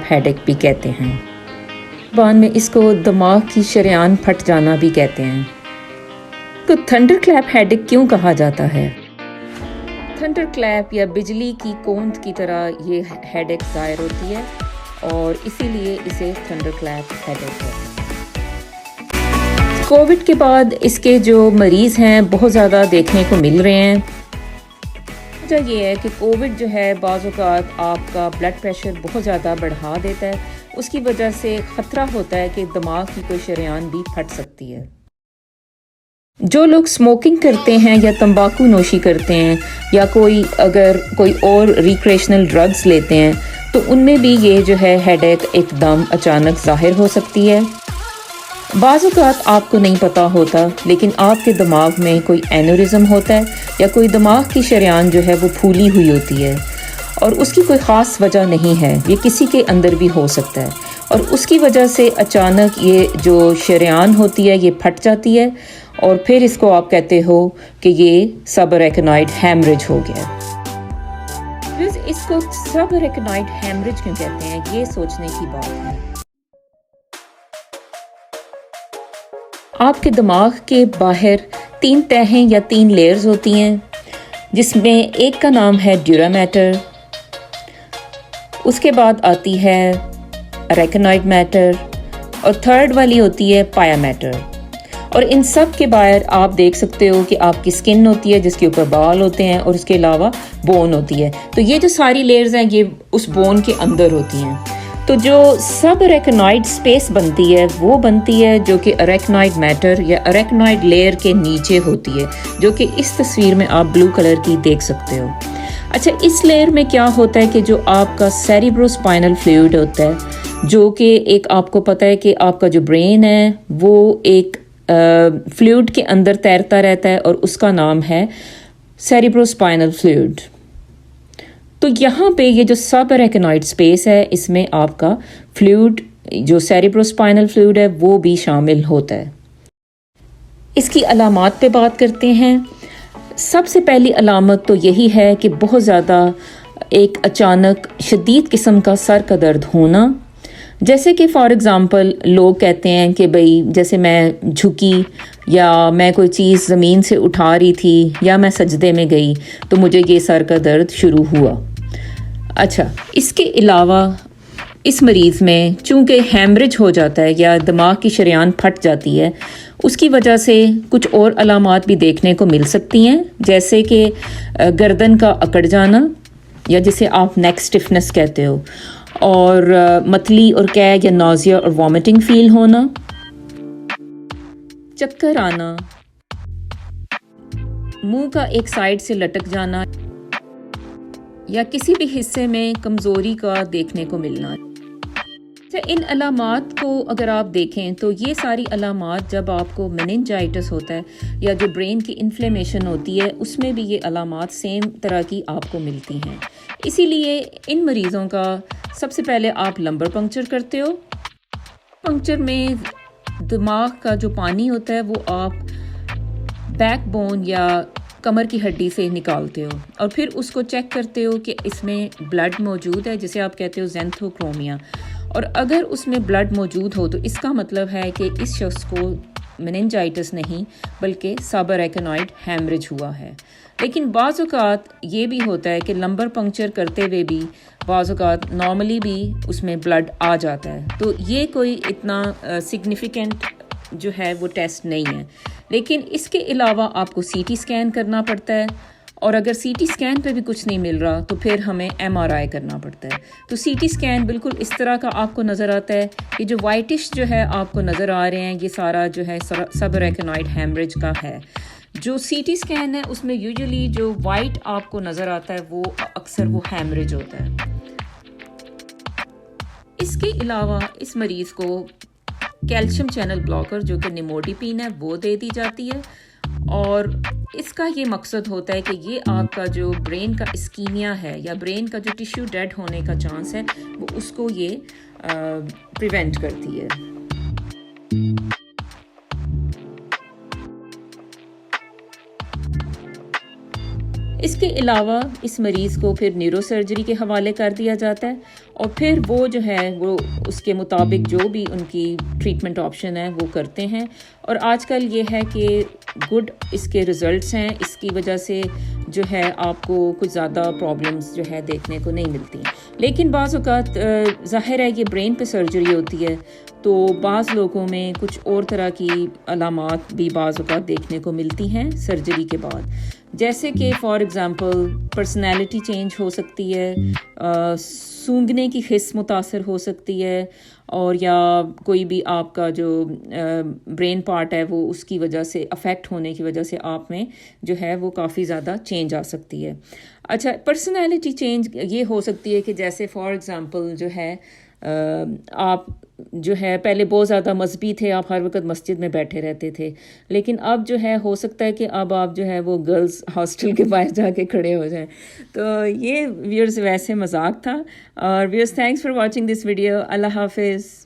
Headache भी कहते हैं। ज़बान में इसको दिमाग की शरेआन फट जाना भी कहते हैं। तो थंडर क्लैप हेडेक क्यों कहा जाता है? थंडर क्लैप या बिजली की कौंध की तरह ये हेडेक ज़ाहिर होती है और इसीलिए इसे थंडर क्लैप हेडेक कहते हैं। कोविड के बाद इसके जो मरीज़ हैं बहुत ज़्यादा देखने को मिल रहे हैं। वजह ये है कि कोविड जो है बाज़ औक़ात आपका ब्लड प्रेशर बहुत ज़्यादा बढ़ा देता है, उसकी वजह से ख़तरा होता है कि दिमाग की कोई शरेआन भी फट सकती है। जो लोग स्मोकिंग करते हैं या तंबाकू नोशी करते हैं या अगर कोई और रिक्रिएशनल ड्रग्स लेते हैं तो उनमें भी ये जो है हेडेक एकदम अचानक ज़ाहिर हो सकती है। बाज़ औक़ात आपको नहीं पता होता लेकिन आपके दिमाग में कोई एनोरिज्म होता है या कोई दिमाग की शरेआन जो है वो फूली हुई होती है और उसकी कोई ख़ास वजह नहीं है, ये किसी के अंदर भी हो सकता है और उसकी वजह से अचानक ये जो शरेआन होती है ये फट जाती है और फिर इसको आप कहते हो कि ये सबअरेकनॉइड हैमरेज हो गया। इसको सबअरेकनॉइड हैमरेज क्यों कहते हैं, ये सोचने की बात है। आपके दिमाग के बाहर 3 तहें या 3 लेयर्स होती हैं जिसमें एक का नाम है ड्यूरा मैटर, उसके बाद आती है अरेकनॉइड मैटर और थर्ड वाली होती है पाया मैटर। और इन सब के बाहर आप देख सकते हो कि आपकी स्किन होती है जिसके ऊपर बाल होते हैं और उसके अलावा बोन होती है। तो ये जो सारी लेयर्स हैं ये उस बोन के अंदर होती हैं। तो जो सब अरेकनॉइड स्पेस बनती है वो बनती है जो कि अरेकनॉइड मैटर या अरेकनॉइड लेयर के नीचे होती है, जो कि इस तस्वीर में आप ब्लू कलर की देख सकते हो। अच्छा, इस लेयर में क्या होता है कि जो आपका सेरिब्रोस्पाइनल फ्लूइड होता है, जो कि एक आपको पता है कि आपका जो ब्रेन है वो एक फ्लूइड के अंदर तैरता रहता है और उसका नाम है सेरिब्रोस्पाइनल फ्लूइड। तो यहाँ पे ये जो सब अरेकनॉइड स्पेस है इसमें आपका फ्लूइड जो सेरिब्रोस्पाइनल फ्लूइड है वो भी शामिल होता है। इसकी अलामात पे बात करते हैं। सबसे पहली अलामत तो यही है कि बहुत ज़्यादा एक अचानक शदीद किस्म का सर का दर्द होना, जैसे कि फॉर एग्ज़ाम्पल लोग कहते हैं कि भाई जैसे मैं झुकी या मैं कोई चीज़ ज़मीन से उठा रही थी या मैं सजदे में गई तो मुझे ये सर का दर्द शुरू हुआ। अच्छा, इसके अलावा इस मरीज़ में चूँकि हैमरेज हो जाता है या दिमाग की शरेआन फट जाती है, उसकी वजह से कुछ और अलामात भी देखने को मिल सकती हैं, जैसे कि गर्दन का अकड़ जाना या जिसे आप नेक स्टिफनेस कहते हो, और मतली और कैग या नौजिया और वॉमिटिंग फील होना, चक्कर आना, मुंह का एक साइड से लटक जाना या किसी भी हिस्से में कमज़ोरी का देखने को मिलना। इन अलामात को अगर आप देखें तो ये सारी अलामात जब आपको मेनिंजाइटिस होता है या जो ब्रेन की इन्फ्लेमेशन होती है उसमें भी ये अलामात सेम तरह की आपको मिलती हैं। इसीलिए इन मरीज़ों का सबसे पहले आप लंबर पंक्चर करते हो। पंक्चर में दिमाग का जो पानी होता है वो आप बैकबोन या कमर की हड्डी से निकालते हो और फिर उसको चेक करते हो कि इसमें ब्लड मौजूद है, जिसे आप कहते हो ज़ेंथोक्रोमिया। और अगर उसमें ब्लड मौजूद हो तो इसका मतलब है कि इस शख्स को मेनिंजाइटिस नहीं बल्कि सबअरेकनॉइड हैमरेज हुआ है। लेकिन बाज़ औक़ात ये भी होता है कि लंबर पंक्चर करते हुए भी बाज़ औक़ात नॉर्मली भी उसमें ब्लड आ जाता है। तो ये कोई इतना सिग्निफिकेंट जो है वो टेस्ट नहीं है। लेकिन इसके अलावा आपको सीटी स्कैन करना पड़ता है और अगर सीटी स्कैन पे भी कुछ नहीं मिल रहा तो फिर हमें एमआरआई करना पड़ता है। तो सीटी स्कैन बिल्कुल इस तरह का आपको नज़र आता है। ये जो वाइटिश जो है आपको नज़र आ रहे हैं ये सारा जो है सबअरेकनॉइड हैमरेज का है। जो सीटी स्कैन है उसमें यूजुअली जो वाइट आपको नज़र आता है वो अक्सर वो हैमरेज होता है। इसके अलावा इस मरीज़ को कैल्शियम चैनल ब्लॉकर जो कि निमोडिपिन है वो दे दी जाती है और इसका ये मकसद होता है कि ये आपका जो ब्रेन का इस्कीमिया है या ब्रेन का जो टिश्यू डेड होने का चांस है वो उसको ये प्रिवेंट करती है। اس کے علاوہ اس مریض کو پھر نیورو سرجری کے حوالے کر دیا جاتا ہے اور پھر وہ جو ہے وہ اس کے مطابق جو بھی ان کی ٹریٹمنٹ آپشن ہے وہ کرتے ہیں. اور آج کل یہ ہے کہ گڈ اس کے ریزلٹس ہیں, اس کی وجہ سے جو ہے آپ کو کچھ زیادہ پرابلمس جو ہے دیکھنے کو نہیں ملتی. لیکن بعض اوقات ظاہر ہے یہ برین پہ سرجری ہوتی ہے تو بعض لوگوں میں کچھ اور طرح کی علامات بھی بعض اوقات دیکھنے کو ملتی ہیں سرجری کے بعد, جیسے کہ فار ایگزامپل پرسنالٹی چینج ہو سکتی ہے, سونگھنے کی حس متاثر ہو سکتی ہے, اور یا کوئی بھی آپ کا جو برین پارٹ ہے وہ اس کی وجہ سے افیکٹ ہونے کی وجہ سے آپ میں جو ہے وہ کافی زیادہ چینج آ سکتی ہے. اچھا, پرسنالٹی چینج یہ ہو سکتی ہے کہ جیسے فار ایگزامپل جو ہے آپ جو ہے پہلے بہت زیادہ مذہبی تھے, آپ ہر وقت مسجد میں بیٹھے رہتے تھے, لیکن اب جو ہے ہو سکتا ہے کہ اب آپ جو ہے وہ گرلز ہاسٹل کے باہر جا کے کھڑے ہو جائیں. تو یہ ویئرز ویسے مذاق تھا. اور ویئرز thanks for watching this video. Allah حافظ.